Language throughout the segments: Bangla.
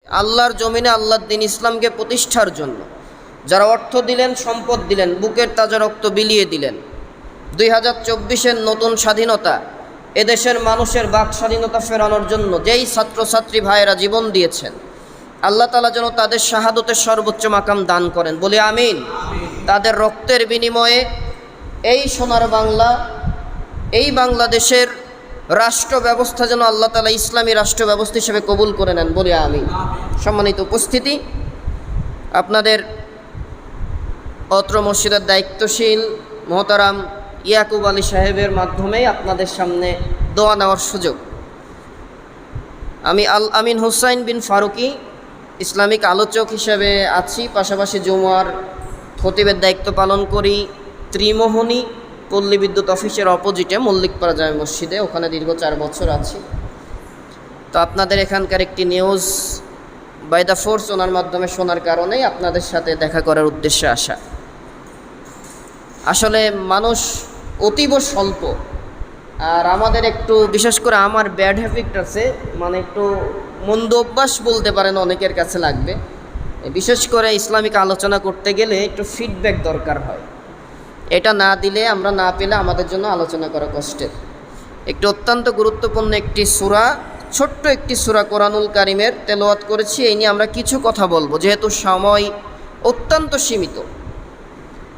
আল্লাহর জমিনে আল্লাহর দ্বীন ইসলামকে প্রতিষ্ঠার জন্য যারা অর্থ দিলেন, সম্পদ দিলেন, বুকের তাজা রক্ত বিলিয়ে দিলেন। 2024-এর নতুন স্বাধীনতা, এদেশের মানুষের বাক স্বাধীনতা ফেরানোর জন্য যেই ছাত্রছাত্রী ভাইয়েরা জীবন দিয়েছেন, আল্লাহ তাআলা যেন তাদের শাহাদতের সর্বোচ্চ মাকাম দান করেন, বলি আমিন। তাদের রক্তের বিনিময়ে এই সোনার বাংলা, এই বাংলাদেশের রাষ্ট্র ব্যবস্থা যেন আল্লাহ তাআলা ইসলামী রাষ্ট্র ব্যবস্থা হিসেবে কবুল করে নেন, বলি আমিন। সম্মানিত উপস্থিতি, আপনাদের অত্র মসজিদের দায়িত্বশীল মোহতারাম ইয়াকুব আলী সাহেবের মাধ্যমেই আপনাদের সামনে দোয়া নেওয়ার সুযোগ। আমি আল আমিন হুসাইন বিন ফারুকি ইসলামিক আলোচক হিসেবে আছি, পাশাপাশি জুমার খতিবের দায়িত্ব পালন করি ত্রিমোহনী পল্লী বিদ্যুৎ অফিসের অপোজিটে মল্লিকপাড়া জামে মসজিদে, ওখানে দীর্ঘ 4 বছর আছি। তো আপনাদের এখানকার একটি নিউজ বাই দ্য ফোর্স ওনার মাধ্যমে শোনার কারণেই আপনাদের সাথে দেখা করার উদ্দেশ্যে আসা। আসলে মানুষ অতীব স্বল্প, আর আমাদের একটু, বিশেষ করে আমার ব্যাড হ্যাবিট আছে, মানে একটু মন্দ অভ্যাস বলতে পারেন, অনেকের কাছে লাগবে। বিশেষ করে ইসলামিক আলোচনা করতে গেলে একটু ফিডব্যাক দরকার হয়, এটা না দিলে, আমরা না পেলে আমাদের জন্য আলোচনা করা কষ্টের। একটি অত্যন্ত গুরুত্বপূর্ণ একটি সূরা, ছোট্ট একটি সূরা কোরআনুল কারীমের তেলাওয়াত করেছি। এই নিয়ে আমরা কিছু কথা বলবো, যেহেতু সময় অত্যন্ত সীমিত।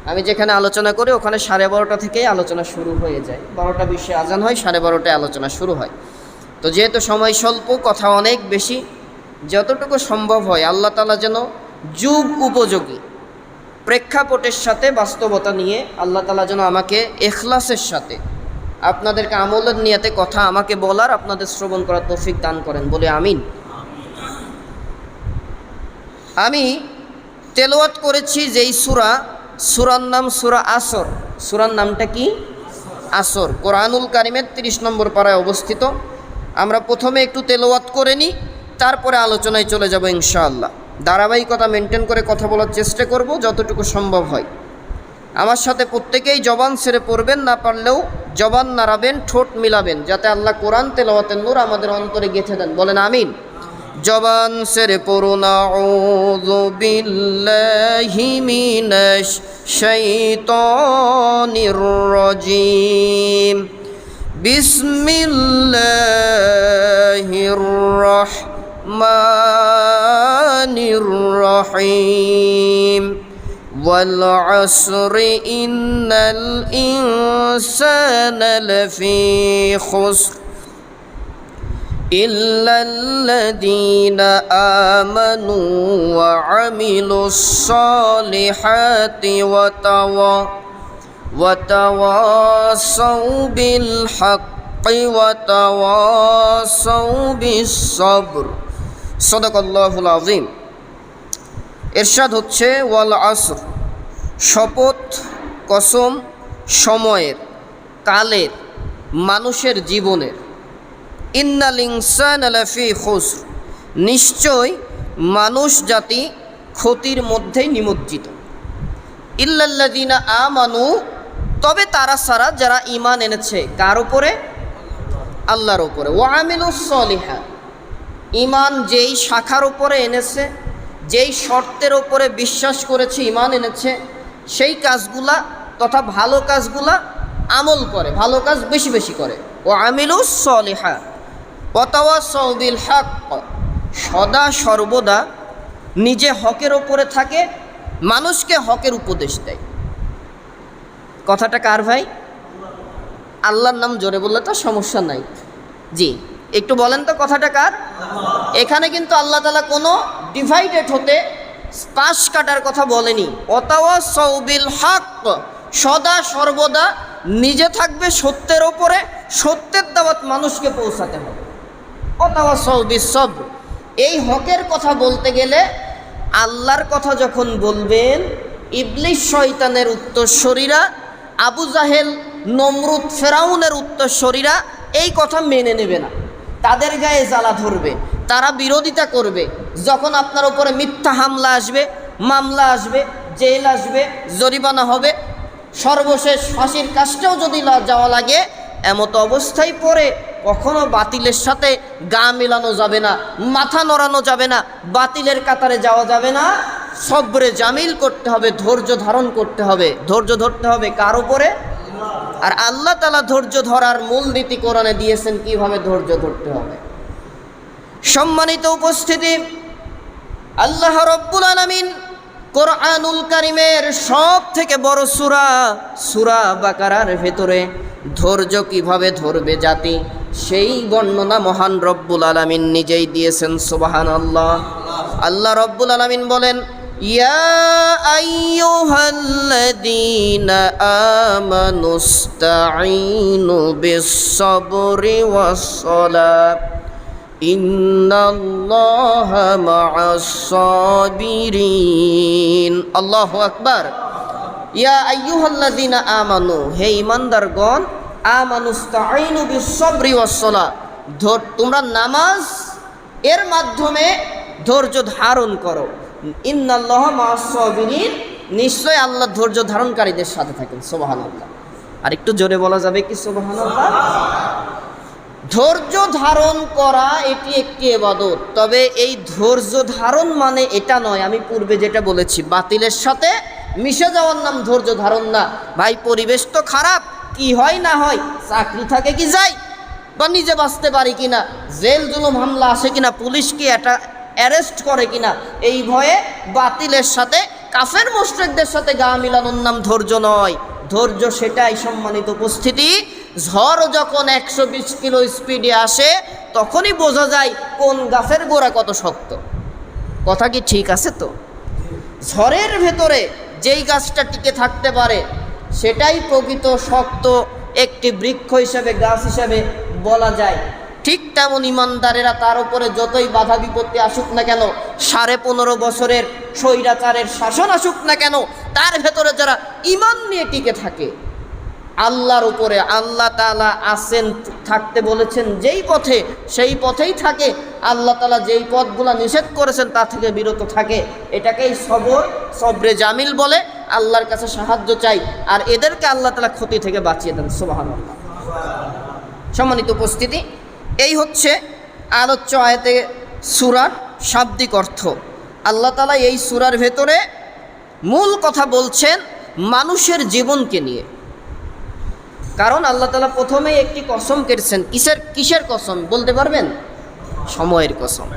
আমি যেখানে আলোচনা করি ওখানে 12:30 থেকেই আলোচনা শুরু হয়ে যায়, 12:20 আজান হয়, 12:30 আলোচনা শুরু হয়। তো যেহেতু সময় স্বল্প, কথা অনেক বেশি, যতটুকু সম্ভব হয় আল্লাহ তাআলা যেন যুগ উপযোগী প্রেক্ষাপটের সাথে বাস্তবতা নিয়ে আল্লাহ তাআলা যেন আমাকে ইখলাসের সাথে আপনাদেরকে আমলের নিয়তে কথা আমাকে বলার, আপনাদের শ্রবণ করার তৌফিক দান করেন, বলে আমিন। আমি তেলাওয়াত করেছি যেই সূরার নাম সূরা আসর। সূরার নামটা কি? আসর। কোরআনুল কারীমের 30 নম্বর পারায় অবস্থিত। আমরা প্রথমে একটু তেলাওয়াত করে নিই, তারপরে আলোচনায় চলে যাব ইনশাআল্লাহ। ধারাবাহিকতা মেনটেন করে কথা বলার চেষ্টা করব যতটুকু সম্ভব হয়। আমার সাথে প্রত্যেকেই জবান ছেড়ে পড়বেন, না পারলেও জবান নাড়াবেন, ঠোঁট মিলাবেন, যাতে আল্লাহ কোরআন তেলাওয়াতের নূর আমাদের অন্তরে গেঁথে দেন, বলেন আমিন। জবান ছেড়ে পড়ুন আউযু বিল্লাহি মিনাশ শাইতানির রাজিম। বিসমিল্লাহির রাহমানির রহিম। ওয়াল আসরি ইন্নাল ইনসানা লাফি খুসর ইল্লাল্লাযীনা আমানু ওয়া আমিলুস সালিহাতি ওয়া তাওয়াসাউ বিল হাক্কি ওয়া তাওয়াসাউ বিস সাবর। সাদাকাল্লাহুল আযীম। ইরশাদ হচ্ছে ওয়াল আসর, শপথ, কসম, সময়ের, কালের, মানুষের জীবনের। ইন্নাল ইনসানা লাফি খুসর, নিশ্চয় মানুষ জাতি ক্ষতির মধ্যেই নিমজ্জিত। ইল্লাল্লাযীনা আমানু, তবে তারা ছাড়া যারা ঈমান এনেছে, কার উপরে? আল্লাহর উপরে। ওয়া আমিলুস সালিহাত, ঈমান যেই শাখার উপরে এনেছে, যেই শর্তের উপরে বিশ্বাস করেছে, ঈমান এনেছে, সেই কাজগুলা তথা ভালো কাজগুলা আমল করে, ভালো কাজ বেশি বেশি করে। ওয়া আমিলুস সালিহাত ওয়া তাওয়াসাউ বিল হক, সদা সর্বদা নিজে হকের ওপরে থাকে, মানুষকে হকের উপদেশ দেয়। কথাটা কার ভাই? আল্লাহর নাম জোরে বললে তো সমস্যা নাই। জি, একটু বলেন তো কথাটা কার? এখানে কিন্তু আল্লাহ তাআলা কোনো ডিভাইডেড হতে, পাশ কাটার কথা বলেনি। ওয়াতাওয়াসাউ বিল হক, সদা সর্বদা নিজে থাকবে সত্যের ওপরে, সত্যের দাওয়াত মানুষকে পৌঁছাতে হবে। ওয়াতাওয়াসাউ বিস সাবর, এই হকের কথা বলতে গেলে আল্লাহর কথা যখন বলবেন, ইবলিস শয়তানের উত্তরসূরিরা, আবু জাহেল, নমরুদ, ফেরাউনের উত্তরসূরিরা এই কথা মেনে নেবে না, তাদের গায়ে জ্বালা ধরবে, তারা বিরোধিতা করবে। যখন আপনার উপরে মিথ্যা হামলা আসবে, মামলা আসবে, জেল আসবে, জরিমানা হবে, সর্বশেষ ফাঁসির কাজটাও যদি যাওয়া লাগে, এমত অবস্থায় পরে কখনো বাতিলের সাথে গা মেলানো যাবে না, মাথা নড়ানো যাবে না, বাতিলের কাতারে যাওয়া যাবে না। সবরে জামিল করতে হবে, ধৈর্য ধারণ করতে হবে। ধৈর্য ধরতে হবে কার উপরে? আর আল্লাহ তাআলা ধৈর্য ধরার মূল নীতি কোরআনে দিয়েছেন কিভাবে ধৈর্য ধরতে হবে। সম্মানিত উপস্থিতি, আল্লাহ রাব্বুল আলামিন কোরআনুল কারীমের সব থেকে বড় সূরা বাকারার ভেতরে ধৈর্য কিভাবে ধরবে জাতি, সেই বর্ণনা মহান রব্বুল আলামিন নিজেই দিয়েছেন। সুবহানাল্লাহ। আল্লাহ রব্বুল আলামিন বলেন, ইয়া আইয়ুহাল্লাযীনা আমানুস্তাঈনু বিস-সাবরি ওয়াস-সালাহ ইন্নাল্লাহা মা'আস-সাবিরিন। আল্লাহু আকবার। ইয়া আইয়ুহাল্লাযীনা আমানু, হে ঈমানদারগণ, আমানুস্তাঈনু বিস-সাবরি ওয়াস-সালাহ, তোমরা নামাজ এর মাধ্যমে ধৈর্য ধারণ করো। ইন্নাল্লাহা মা'আস-সাবিরিন, নিশ্চয় আল্লাহ ধৈর্য ধারণকারীদের সাথে থাকেন। সুবহানাল্লাহ। আর একটু জোরে বলা যাবে কি সুবহানাল্লাহ? ধৈর্য ধারণ করা এটি একটি ইবাদত, তবে এই ধৈর্য ধারণ মানে এটা নয়, আমি পূর্বে যেটা বলেছি, বাতিলের সাথে মিশে যাওয়ার নাম ধৈর্য ধারণ না। ভাই পরিবেশ তো খারাপ, কি হয় না হয়, চাকরি থাকে কি যায়, বা নিজে বাঁচতে পারি কিনা, জেল জুলুম হামলা আসে কিনা, পুলিশ কি এটা অ্যারেস্ট করে কিনা, এই ভয়ে বাতিলের সাথে কাফের মুশরিকদের সাথে গা মিলানোর নাম ধৈর্য নয়। ধৈর্য সেটাই, সম্মানিত উপস্থিতি, ঝড় যখন 120 কিলো স্পিডে আসে তখনই বোঝা যায় কোন গাছের গোড়া কত শক্ত। কথা কি ঠিক আছে? তো ঝড়ের ভেতরে যেই গাছটা টিকে থাকতে পারে সেটাই প্রকৃত শক্ত একটি বৃক্ষ হিসেবে, গাছ হিসেবে বলা যায়। ঠিক তেমন ইমানদারেরা তার উপরে যতই বাধা বিপত্তি আসুক না কেন, 15.5 বছরের স্বৈরাচারের শাসন আসুক না কেন, তার ভেতরে যারা ইমান নিয়ে টিকে থাকে আল্লাহর উপরে, আল্লাহ তাআলা আছেন, থাকতে বলেছেন যেই পথে সেই পথেই থাকে, আল্লাহ তাআলা যেই পথগুলো নিষেধ করেছেন তা থেকে বিরত থাকে, এটাকেই সবরে জামিল বলে। আল্লাহর কাছে সাহায্য চাই, আর এদেরকে আল্লাহ তাআলা ক্ষতি থেকে বাঁচিয়ে দেন। সুবহানাল্লাহ। সম্মানিত উপস্থিতি, এই হচ্ছে আলোচ্য আয়াতে সূরার শাব্দিক অর্থ। আল্লাহ তাআলা এই সূরার ভেতরে মূল কথা বলছেন মানুষের জীবনকে নিয়ে। কারণ আল্লাহ তাআলা প্রথমেই একটি কসম কেটেছেন। কিসের কসম বলতে পারবেন? সময়ের কসম।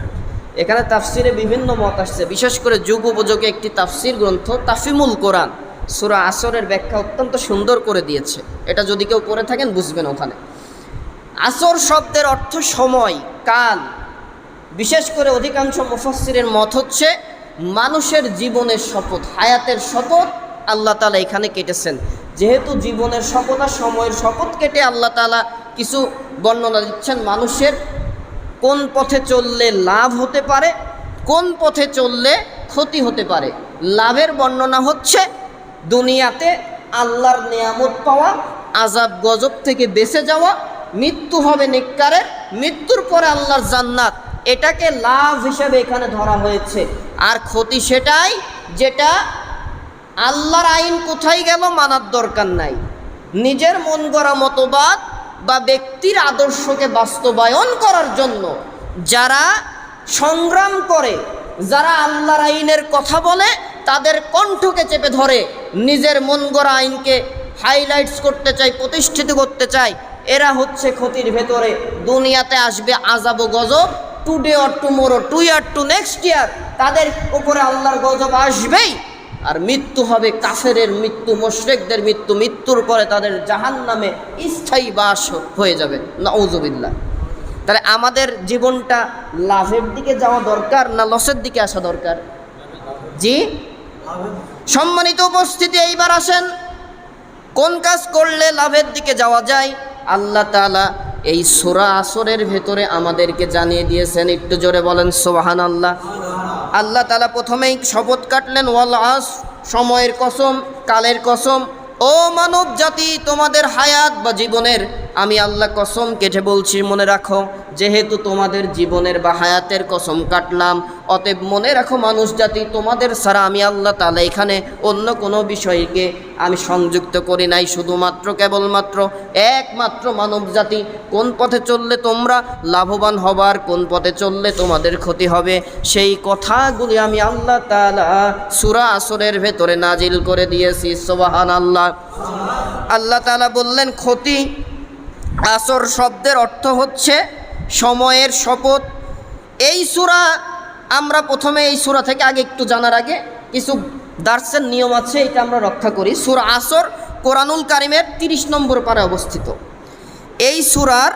এখানে তাফসিরে বিভিন্ন মত আসছে, বিশেষ করে যুগ উপযোগী একটি তাফসির গ্রন্থ তাফিমুল কোরআন সূরা আসরের ব্যাখ্যা অত্যন্ত সুন্দর করে দিয়েছে। এটা যদি কেউ পড়ে থাকেন বুঝবেন। ওখানে আসর শব্দের অর্থ সময়, কাল। বিশেষ করে অধিকাংশ মুফাসসিরের মত হচ্ছে মানুষের জীবনের শপথ, হায়াতের শপথ আল্লাহ তাআলা এখানে কেটেছেন। যেহেতু জীবনের শপথ আর সময়ের শপথ কেটে আল্লাহ তাআলা কিছু বর্ণনা দিচ্ছেন মানুষের কোন পথে চললে লাভ হতে পারে, কোন পথে চললে ক্ষতি হতে পারে। লাভের বর্ণনা হচ্ছে দুনিয়াতে আল্লাহর নিয়ামত পাওয়া, আযাব গজব থেকে বেঁচে যাওয়া, মৃত্যু হবে নেককারের, মৃত্যুর পরে আল্লাহর জান্নাত, এটাকে লাভ হিসেবে এখানে ধরা হয়েছে। আর ক্ষতি সেটাই যেটা আল্লাহর আইন কোথায় গেল মানার দরকার নাই, নিজের মন গড়া মতবাদ বা ব্যক্তির আদর্শকে বাস্তবায়ন করার জন্য যারা সংগ্রাম করে, যারা আল্লাহর আইনের কথা বলে, তাদের কণ্ঠকে চেপে ধরে নিজের মন গড়া আইনকে হাইলাইটস করতে চায়, প্রতিষ্ঠিত করতে চায়, এরা হচ্ছে ক্ষতির ভেতরে। দুনিয়াতে আসবে আযাব ও গজব, today or tomorrow, two year to next year, তাদের উপরে আল্লাহর গজব আসবেই। আর মৃত্যু হবে কাফেরের মৃত্যু, মুশরিকদের মৃত্যু, মৃত্যুর পরে তাদের জাহান্নামে স্থায়ী বাস হয়ে যাবে। নাউযুবিল্লাহ। তাহলে আমাদের জীবনটা লাভের দিকে যাওয়া দরকার না লসের দিকে আসা দরকার? জি, সম্মানিত উপস্থিতি, এইবার আসেন কোন কাজ করলে লাভের দিকে যাওয়া যায়। আল্লাহ তাআলা এই সূরা আসরের ভেতরে আমাদেরকে জানিয়ে দিয়েছেন। একটু জোরে বলেন সুবহানাল্লাহ। আল্লাহ তাআলা প্রথমেই শপথ কাটলেন ওয়াল আসর, সময়ের কসম, কালের কসম। ও মানব জাতি, তোমাদের হায়াত বা জীবনের আমি আল্লাহ কসম কেটে বলছি, মনে রাখো যেহেতু তোমাদের জীবনের বা হায়াতের কসম কাটলাম, অতএব মনে রাখো মানুষ জাতি, তোমাদের ছাড়া আমি আল্লাহ তাআলা এখানে অন্য কোনো বিষয়কে আমি সংযুক্ত করি নাই, শুধুমাত্র কেবলমাত্র একমাত্র মানব জাতি। কোন পথে চললে তোমরা লাভবান হবার, কোন পথে চললে তোমাদের ক্ষতি হবে, সেই কথাগুলি আমি আল্লাহ তাআলা সূরা আসরের ভেতরে নাজিল করে দিয়েছি। সুবহানাল্লাহ। আল্লাহ তাআলা বললেন ক্ষতি। আসর শব্দের অর্থ হচ্ছে সময়ের শপথ। এই সূরা আমরা প্রথমে এই সূরা থেকে আগে একটু জানার আগে কিছু দার্সের নিয়ম আছে, এটা আমরা রক্ষা করি। সূরা আসর কোরআনুল কারিমের 30 নম্বর পারায় অবস্থিত। এই সূরার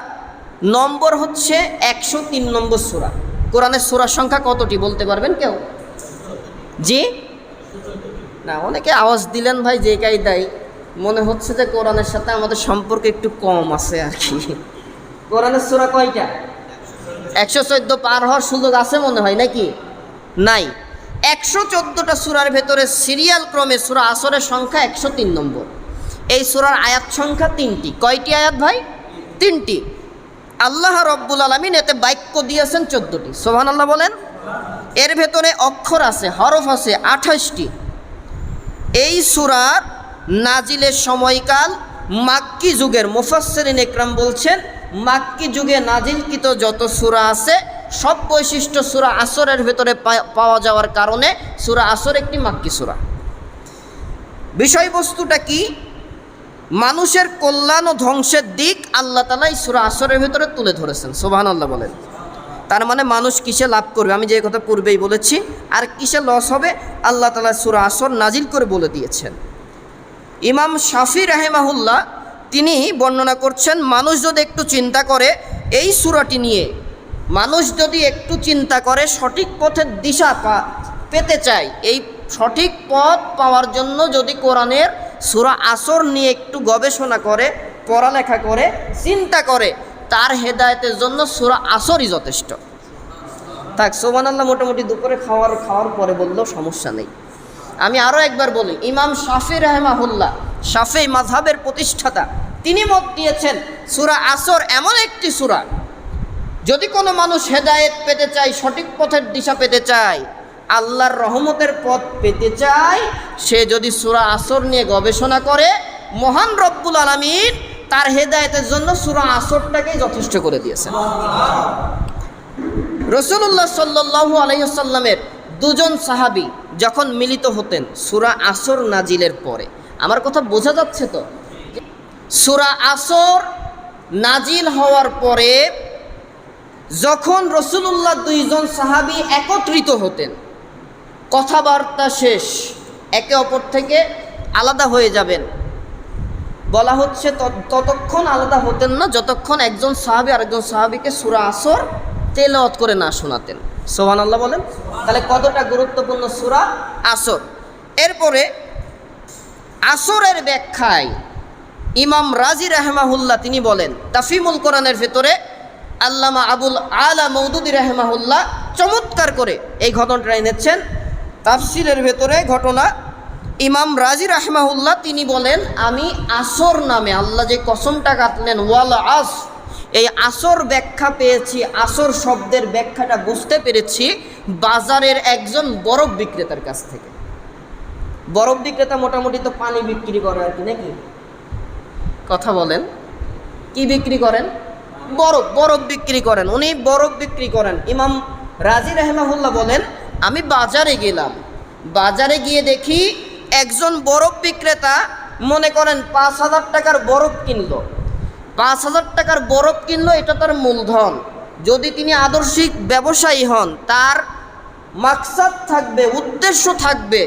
নম্বর হচ্ছে 103 নম্বর সূরা। কোরআনের সূরার সংখ্যা কতটি বলতে পারবেন কেউ? জি না, অনেকে আওয়াজ দিলেন ভাই যে কায়দায়, মনে হচ্ছে যে কোরআনের সাথে আমাদের সম্পর্ক একটু কম আছে আর কি। কোরআনের সূরা কয়টা? 114 পার হওয়ার সুযোগ আছে মনে হয়, নাকি? নাই। 114টা সূরার ভেতরে সিরিয়াল ক্রমে সূরা আসরের সংখ্যা 103 নম্বর। এই সূরার আয়াত সংখ্যা 3টি। কয়টি আয়াত ভাই? 3টি। আল্লাহ রব্বুল আলামিন এতে বাক্য দিয়েছেন 14টি। সুবহানাল্লাহ বলেন। এর ভেতরে অক্ষর আছে, হরফ আছে 28টি। এই সূরার নাজিলের সময়কাল মাক্কি যুগের। মুফাসসিরিন ইকরাম বলছেন মাক্কি যুগে নাজিলকৃত যত সূরা আছে সব বৈশিষ্ট্য সূরা আসরের ভেতরে পাওয়া যাওয়ার কারণে সূরা আসর একটি মাক্কি সূরা। বিষয়বস্তুটা কি? মানুষের কল্যাণ ও ধ্বংসের দিক আল্লাহ তাআলা এই সূরা আসরের ভেতরে তুলে ধরেছেন। সুবহানাল্লাহ বলেন। তার মানে মানুষ কিসে লাভ করবে, আমি যে কথা পূর্বেই বলেছি, আর কিসে লস হবে আল্লাহ তাআলা সূরা আসর নাজিল করে বলে দিয়েছেন। ইমাম শাফি রাহিমাহুল্লাহ তিনি বর্ণনা করছেন, মানুষ যদি একটু চিন্তা করে এই সূরাটি নিয়ে, মানুষ যদি একটু চিন্তা করে সঠিক পথের দিশা পেতে চায়, এই সঠিক পথ পাওয়ার জন্য যদি কোরআনের সূরা আসর নিয়ে একটু গবেষণা করে, পড়ালেখা করে, চিন্তা করে, তার হেদায়েতের জন্য সূরা আসরই যথেষ্ট। থাক, সুবহানাল্লাহ। মোটামুটি দুপুরে খাওয়ার পরে বললেও সমস্যা নেই। আমি আরও একবার বলি, ইমাম শাফি রাহিমাহুল্লাহ, শাফি মাযহাবের প্রতিষ্ঠাতা, তিনি মত দিয়েছেন সূরা আসর এমন একটি সূরা, যদি কোনো মানুষ হেদায়েত পেতে চায়, সঠিক পথের দিশা পেতে চায়, আল্লাহর রহমতের পথ পেতে চায়, সে যদি সূরা আসর নিয়ে গবেষণা করে, মহান রব্বুল আলামিন তার হেদায়েতের জন্য সূরা আসরটাকেই যথেষ্ট করে দিয়েছেন। রাসূলুল্লাহ সাল্লাল্লাহু আলাইহি ওয়াসাল্লামের দুজন সাহাবী যখন মিলিত হতেন সূরা আসর নাজিলের পরে, আমার কথা বোঝা যাচ্ছে তো? সূরা আসর নাজিল হওয়ার পরে যখন রাসূলুল্লাহ দুইজন সাহাবী একত্রিত হতেন, কথাবার্তা শেষ, একে অপর থেকে আলাদা হয়ে যাবেন, বলা হচ্ছে ততক্ষণ আলাদা হতেন না যতক্ষণ একজন সাহাবী আরেকজন সাহাবীকে সূরা আসর তেলাওয়াত করে না শোনাতেন। সুবহানাল্লাহ বলেন। তাহলে কতটা গুরুত্বপূর্ণ সূরা আসর। এরপরে আসরের ব্যাখ্যায় ইমাম রাজি রাহিমাহুল্লাহ তিনি বলেন, তাফহিমুল কোরআনের ভেতরে আল্লামা আবুল আলা মওদুদী রাহিমাহুল্লাহ চমৎকার করে এই ঘটনাটা এনেছেন। তাফসিরের ভেতরে ঘটনা, ইমাম রাজি রাহিমাহুল্লাহ তিনি বলেন, আমি আসর নামে আল্লাহ যে কসমটা কাটলেন, ওয়াল আস, এই আসর ব্যাখ্যা পেয়েছি, আসর শব্দের ব্যাখ্যাটা বুঝতে পেরেছি বাজারের একজন বরফ বিক্রেতার কাছ থেকে। বরফ বিক্রেতা মোটামুটি তো পানি বিক্রি করে আর কি, নাকি? কথা বলেন, কি বিক্রি করেন? বরফ বিক্রি করেন। উনি বরফ বিক্রি করেন। ইমাম রাজি রাহিমাহুল্লাহ বলেন, আমি বাজারে গেলাম, বাজারে গিয়ে দেখি একজন বরফ বিক্রেতা, মনে করেন 5,000 টাকার বরফ কিনলো। 5,000 টাকার বরফ কিনলো, এটা তার মূলধন। যদি তিনি আদর্শিক ব্যবসায়ী হন, তার মাকসাদ থাকবে, উদ্দেশ্য থাকবে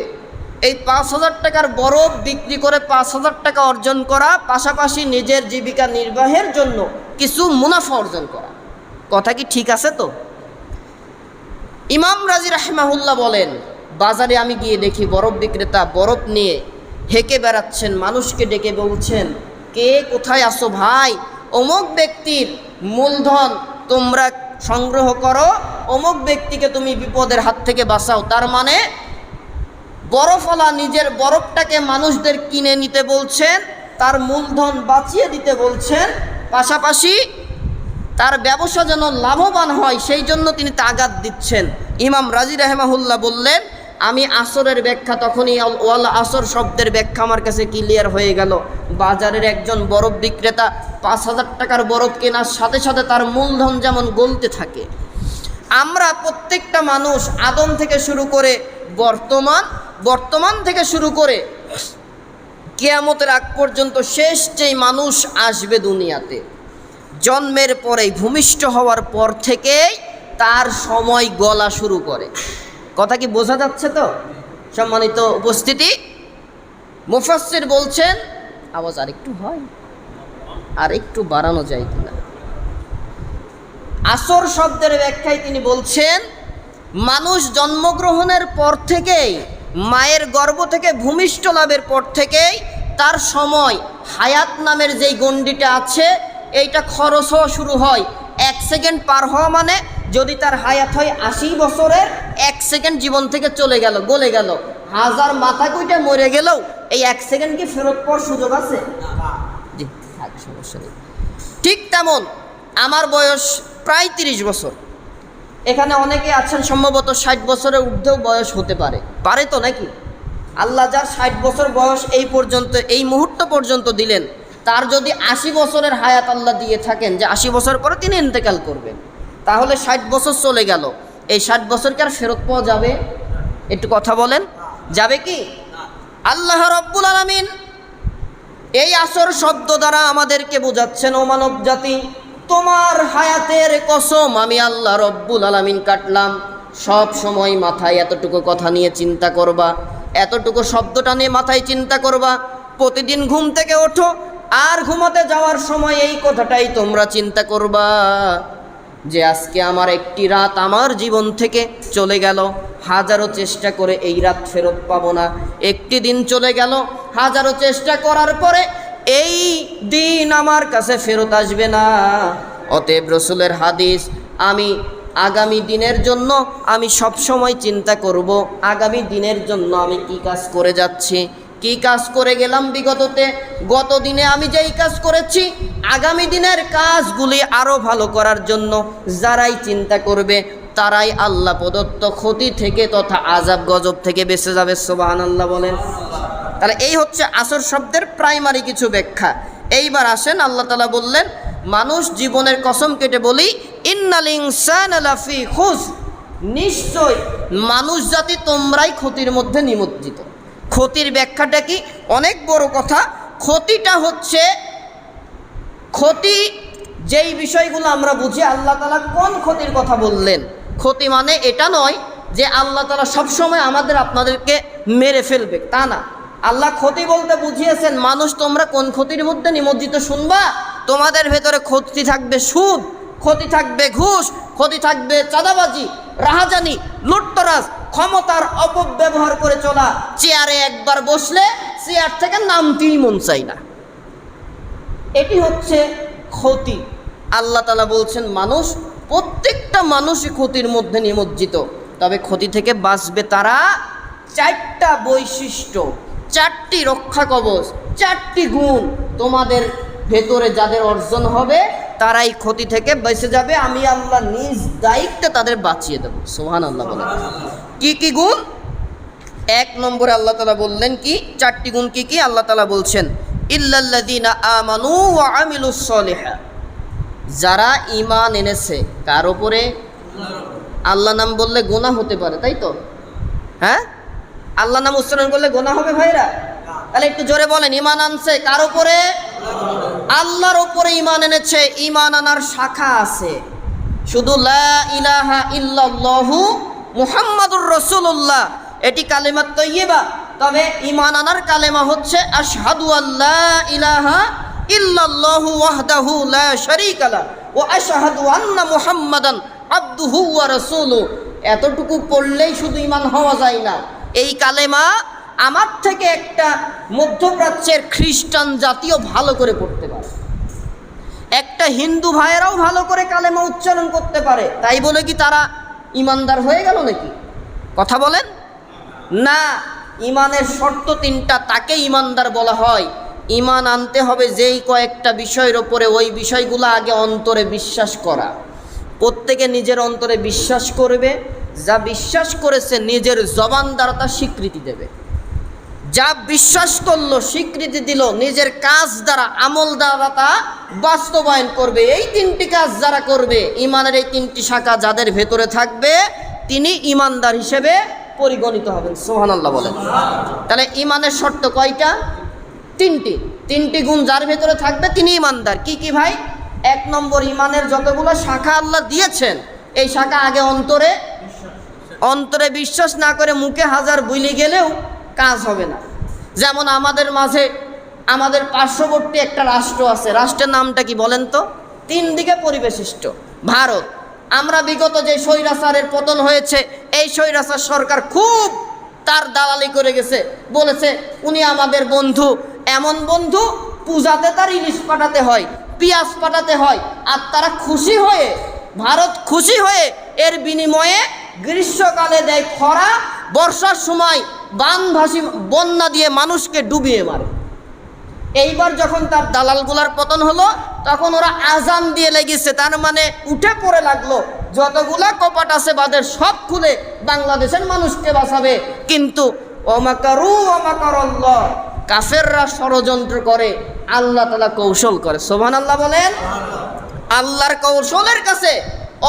এই 5,000 টাকার বরফ বিক্রি করে 5,000 টাকা অর্জন করা, পাশাপাশি নিজের জীবিকা নির্বাহের জন্য কিছু মুনাফা অর্জন করা। কথা কি ঠিক আছে তো? ইমাম রাজি রাহিমাহুল্লাহ বলেন, বাজারে আমি গিয়ে দেখি বরফ বিক্রেতা বরফ নিয়ে হেঁকে বেড়াচ্ছেন, মানুষকে ডেকে বলছেন, কে কোথায় আসো ভাই, অমুক ব্যক্তির মূলধন তোমরা সংগ্রহ করো, অমুক ব্যক্তিকে তুমি বিপদের হাত থেকে বাঁচাও। তার মানে বরফওয়ালা নিজের বরফটাকে মানুষদের কিনে নিতে বলছেন, তার মূলধন বাঁচিয়ে দিতে বলছেন, পাশাপাশি তার ব্যবসা যেন লাভবান হয় সেই জন্য তিনি তাগাদ দিচ্ছেন। ইমাম রাজি রাহিমাহুল্লাহ বললেন, আমি আসরের ব্যাখ্যা তখনই ওয়াল আসর শব্দের ব্যাখ্যা আমার কাছে ক্লিয়ার হয়ে গেল। বাজারের একজন বরফ বিক্রেতা 5,000 টাকার বরফ কেনার সাথে সাথে তার মূলধন যেমন গলতে থাকে, আমরা প্রত্যেকটা মানুষ আদম থেকে শুরু করে বর্তমান থেকে শুরু করে কিয়ামতের আগ পর্যন্ত শেষ যেই মানুষ আসবে দুনিয়াতে, জন্মের পরেই ভূমিষ্ঠ হওয়ার পর থেকেই তার সময় গলা শুরু করে। কথা কি বোঝা যাচ্ছে তো সম্মানিত উপস্থিতি? মুফাসসির বলছেন, আওয়াজ আরেকটু হয়, আর একটু বাড়ানো যায় কিনা? আসর শব্দের ব্যাখ্যায় তিনি বলছেন, মানুষ জন্মগ্রহণের পর থেকেই, মায়ের গর্ভ থেকে ভূমিষ্ঠ লাভের পর থেকেই তার সময়, হায়াত নামের যেই গণ্ডিটা আছে এইটা খরচ হওয়া শুরু হয়। 1 সেকেন্ড পার হওয়া মানে যদি তার হায়াত হয় 80 বছরের, 1 সেকেন্ড জীবন থেকে চলে গেল, গলে গেল। 1000 মাথা কইটা মরে গেলেও এই 1 সেকেন্ড কি ফেরত পাওয়ার সুযোগ আছে? জি, সমস্যা নেই। ঠিক তেমন আমার বয়স প্রায় 30 বছর। এখানে অনেকে আছেন সম্ভবত 60 বছরের ঊর্ধ্বেও বয়স হতে পারে, পারে তো নাকি? আল্লাহ যার 60 বছর বয়স এই পর্যন্ত, এই মুহূর্ত পর্যন্ত দিলেন, তার যদি 80 বছরের হায়াত আল্লাহ দিয়ে থাকেন যে 80 বছর পরে তিনি ইন্তেকাল করবেন, তাহলে 60 বছর চলে গেল। এই 60 বছরকে আর ফেরত পাওয়া যাবে? একটু কথা বলেন, যাবে কি? আল্লাহ রাব্বুল আলামিন এই আসর শব্দ দ্বারা আমাদেরকে বোঝাচ্ছেন, ও মানব জাতি, তোমার হায়াতের কসম আমি আল্লাহ রাব্বুল আলামিন কাটলাম। সব সময় মাথায় এতটুকু কথা নিয়ে চিন্তা করবা, এতটুকু শব্দটা নিয়ে মাথায় চিন্তা করবা। প্রতিদিন ঘুম থেকে ওঠো আর ঘুমাতে যাওয়ার সময় এই কথাটাই তোমরা চিন্তা করবা যে আজকে আমার একটি রাত আমার জীবন থেকে চলে গেল, হাজারো চেষ্টা করে এই রাত ফেরত পাবো না। একটি দিন চলে গেল, হাজারো চেষ্টা করার পরে এই দিন আমার কাছে ফেরত আসবে না। অতএব রসুলের হাদিস, আমি আগামী দিনের জন্য আমি সব সময় চিন্তা করব, আগামী দিনের জন্য আমি কি কাজ করে যাচ্ছি, কি কাজ করে গেলাম বিগততে, গত দিনে আমি যেই কাজ করেছি, আগামী দিনের কাজগুলি আরও ভালো করার জন্য যারাই চিন্তা করবে তারাই আল্লাহ প্রদত্ত ক্ষতি থেকে তথা আযাব গজব থেকে বেঁচে যাবে। সুবহানাল্লাহ বলেন। তাহলে এই হচ্ছে আসর শব্দের প্রাইমারি কিছু ব্যাখ্যা। এইবার আসেন, আল্লাহ তাআলা বললেন, মানুষ জীবনের কসম কেটে বলি, ইন্নাল ইনসানা লাফি খুসর, নিশ্চয় মানুষ জাতি তোমরাই ক্ষতির মধ্যে নিমজ্জিত। ক্ষতির ব্যাখ্যাটা কি? অনেক বড় কথা। ক্ষতিটা হচ্ছে, ক্ষতি যেই বিষয়গুলো আমরা বুঝি, আল্লাহ তাআলা কোন ক্ষতির কথা বললেন। ক্ষতি মানে এটা নয় যে আল্লাহ তাআলা সবসময় আপনাদেরকে মেরে ফেলবে, তা না। আল্লাহ ক্ষতি বলতে বুঝিয়েছেন, মানুষ তোমরা কোন ক্ষতির মধ্যে নিমজ্জিত শুনবা। তোমাদের ভেতরে ক্ষতি থাকবে সুদ, ক্ষতি থাকবে ঘুষ, ক্ষতি থাকবে চাঁদাবাজি, রাহাজানি, লুটতরাজ, ক্ষমতার অপব্যবহার করে চলা। চেয়ারে একবার বসলে চেয়ার থেকে নামতেই মন চাই না। এটি হচ্ছে ক্ষতি। আল্লাহ তাআলা বলছেন মানুষ, প্রত্যেকটা মানুষই ক্ষতির মধ্যে নিমজ্জিত। তবে ক্ষতি থেকে বাঁচবে তারা 4টা বৈশিষ্ট্য, 4টি রক্ষা কবচ, 4টি গুণ তোমাদের ভেতরে যাদের অর্জন হবে তারাই ক্ষতি থেকে বেঁচে যাবে। আমি আল্লাহ নিজ দায়িত্বে তাদের বাঁচিয়ে দেব। সুবহানাল্লাহ বলেন। কি কি গুণ? 1 নম্বরে আল্লাহ তাআলা বললেন কি, 4টি গুণ কি কি? আল্লাহ তাআলা বলছেন, ইল্লাল্লাযীনা আমানু ওয়া আমিলুস সলিহাত, যারা ঈমান এনেছে। কার উপরে? আল্লাহ নাম বললে গুনাহ হতে পারে, তাই তো? হ্যাঁ, আল্লাহ নাম উচ্চারণ করলে গুনাহ হবে ভাইরা? তাহলে একটু জোরে বলেন, ঈমান আনছে কার উপরে? আল্লাহর উপরে ঈমান এনেছে। ঈমান আনার শাখা আছে, শুধু লা ইলাহা ইল্লাল্লাহু মুহাম্মাদুর রাসূলুল্লাহ, এটি কালেমা তাইয়্যিবা। তবে ঈমান আনার কালেমা হচ্ছে আশহাদু আল্লা ইলাহা ইল্লাল্লাহু ওয়াহদাহু লা শারীকা লাহু ওয়া আশহাদু আন্না মুহাম্মাদান আবদুহু ওয়া রাসূলুহু। এতটুকু পড়লেই শুধু ঈমান হওয়া যায় না। এই কালেমা আমার থেকে একটা মধ্যপ্রাচ্যের খ্রিস্টান জাতীয় ভালো করে পড়তে পারে, একটা হিন্দু ভাইয়েরাও ভালো করে কালেমা উচ্চারণ করতে পারে। তাই বলে কি তারা ঈমানদার হয়ে গেল নাকি? কথা বলেন না। ঈমানের শর্ত 3টা, তাকে ঈমানদার বলা হয় ঈমান আনতে হবে যেই কয়েকটা বিষয়ের ওপরে, ওই বিষয়গুলো আগে অন্তরে বিশ্বাস করা। প্রত্যেকে নিজের অন্তরে বিশ্বাস করবে, যা বিশ্বাস করেছে নিজের জবান দ্বারা তা স্বীকৃতি দেবে। যা বিশ্বাস করলো, স্বীকৃতি দিল, নিজের কাজ দ্বারা, আমল দ্বারা তা বাস্তবায়ন করবে। এই তিনটি কাজ যারা করবে, ঈমানের এই তিনটি শাখা যাদের ভেতরে থাকবে, তিনি ঈমানদার হিসেবে পরিগণিত হবেন। সুবহানাল্লাহ বলেন। তাহলে ঈমানের শর্ত কয়টা? তিনটি গুণ যার ভেতরে থাকবে তিনি ঈমানদার। কি কি ভাই? 1 নম্বর, ঈমানের যতগুলো শাখা আল্লাহ দিয়েছেন, এই শাখা আগে অন্তরে বিশ্বাস না করে মুখে হাজার বলে গেলেও কাজ হবে না। যেমন আমাদের মাঝে, আমাদের পার্শ্ববর্তী একটা রাষ্ট্র আছে, রাষ্ট্রের নামটা কি বলেন তো? 3 দিকে পরিবেষ্টিত ভারত। আমরা বিগত যে স্বৈরাচারের পতন হয়েছে, এই স্বৈরাচার সরকার খুব তার দালালি করে গেছে, বলেছে উনি আমাদের বন্ধু, এমন বন্ধু পূজাতে তার ইলিশ পাঠাতে হয়, পেঁয়াজ পাঠাতে হয়, আর তারা খুশি হয়ে, ভারত খুশি হয়ে এর বিনিময়ে গ্রীষ্মকালে দেয় খরা, বর্ষার সময় বানভাসী বন্যা দিয়ে মানুষকে ডুবিয়ে মারে। এইবার যখন তার দালালগুলার পতন হলো, তখন ওরা আজান দিয়ে লেগেছে, তার মানে উঠে পড়ে লাগলো যতগুলা কপাট আছে বাদের সব খুলে বাংলাদেশের মানুষকে বাঁচাবে। কিন্তু ওমাকারু ওমাকারাল্লাহ, কাফেররা ষড়যন্ত্র করে, আল্লাহ তাআলা কৌশল করে। সুবহানাল্লাহ বলেন। আল্লাহর কৌশলের কাছে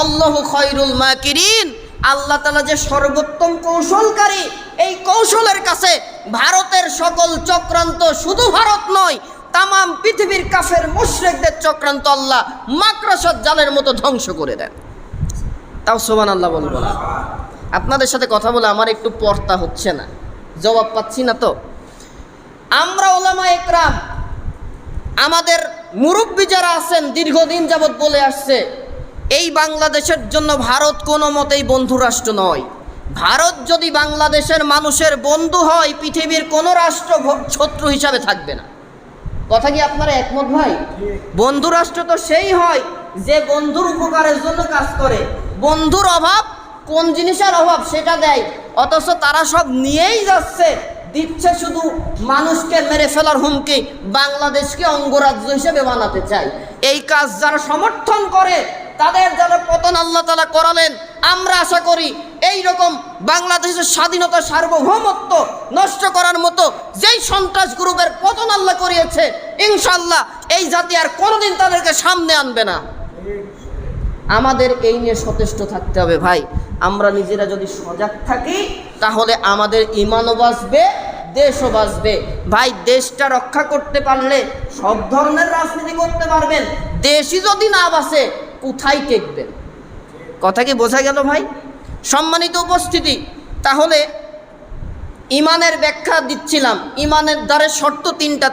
আল্লাহু খায়রুল মাকিরিন, আল্লাহ তাআলা যে সর্বোত্তম কৌশলকারী, এই কৌশলের কাছে ভারতের সকল চক্রান্ত, শুধু ভারত নয়, তামাম পৃথিবীর কাফের মুশরিকদের চক্রান্ত আল্লাহ মাকড়সার জালের মতো ধ্বংস করে দেন। তাও সুবহানাল্লাহ বলবো না। আপনাদের সাথে কথা বলে আমার একটু পর্তা হচ্ছে না, জবাব পাচ্ছি না তো। আমরা ওলামা একরাম, আমাদের মুরব্বী যারা আছেন, দীর্ঘদিন যাবৎ বলে আসছে, এই বাংলাদেশের জন্য ভারত কোনো মতেই বন্ধু রাষ্ট্র নয়। ভারত যদি বাংলাদেশের মানুষের বন্ধু হয়, পৃথিবীর কোনো রাষ্ট্র শত্রু হিসাবে থাকবে না। কথা কি আপনারা একমত ভাই? বন্ধু রাষ্ট্র তো সেই হয় যে বন্ধুর উপকারের জন্য কাজ করে। বন্ধুর অভাব, কোন জিনিসের অভাব সেটা দেয়, অথচ তারা সব নিয়েই যাচ্ছে, দিচ্ছে শুধু মানুষকে মেরে ফেলার হুমকি, বাংলাদেশকে অঙ্গরাজ্য হিসেবে বানাতে চায়। এই কাজ যারা সমর্থন করে, তাদের যারা পতন আল্লাহ তাআলা করালেন, আমরা আশা করি এই রকম বাংলাদেশের স্বাধীনতা, সার্বভৌমত্ব নষ্ট করার মতো যেই সন্ত্রাস গ্রুপের পতন আল্লাহ করিয়েছে, ইনশাআল্লাহ এই জাতি আর কোনোদিন তাদেরকে সামনে আনবে না। আমাদের এই নিয়ে সচেষ্ট থাকতে হবে ভাই। আমরা নিজেরা যদি সজাগ থাকি, তাহলে আমাদের ঈমানও বাঁচবে, দেশও বাঁচবে। ভাই, দেশটা রক্ষা করতে পারলে সব ধরনের রাজনীতি করতে পারবেন। দেশই যদি না বাঁচে, কোথায় টেকবেন? কথা কি বোঝা গেল ভাই? সম্মানিত উপস্থিতি, তাহলে ঈমানের ব্যাখ্যা দিচ্ছিলাম। ঈমানের দ্বারের শর্ত